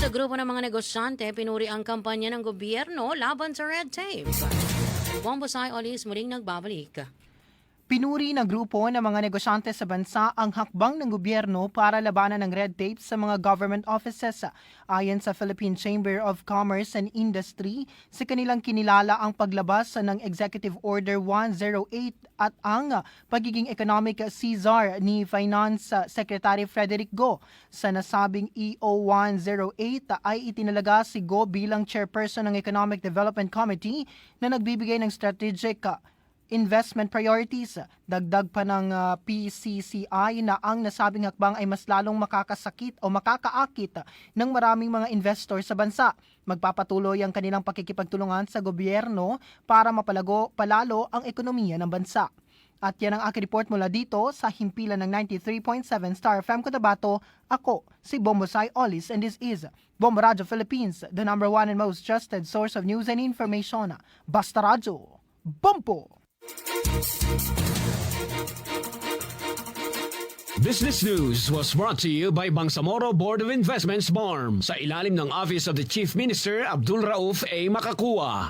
Sa grupo ng mga negosyante, pinuri ang kampanya ng gobyerno laban sa red tape. Bombosay Olis muling nagbabalik. Pinuri ng grupo ng mga negosyante sa bansa ang hakbang ng gobyerno para labanan ng red tape sa mga government offices. Ayon sa Philippine Chamber of Commerce and Industry, sa kanilang kinilala ang paglabas ng Executive Order 108 at ang pagiging economic Caesar ni Finance Secretary Frederick Go. Sa nasabing EO 108 ay itinalaga si Go bilang chairperson ng Economic Development Committee na nagbibigay ng strategic investment priorities. Dagdag pa ng PCCI na ang nasabing hakbang ay mas lalong makakasakit o makakaakit ng maraming mga investor sa bansa. Magpapatuloy ang kanilang pakikipagtulungan sa gobyerno para palalo ang ekonomiya ng bansa. At yan ang aking report mula dito sa himpilan ng 93.7 Star FM Cotabato. Ako si Bombosay Olis and this is Bombo Radio Philippines, the #1 and most trusted source of news and information. Basta Radyo, Bombo! Business News was brought to you by Bangsamoro Board of Investments BARM sa ilalim ng Office of the Chief Minister Abdul Rauf A. Makakua.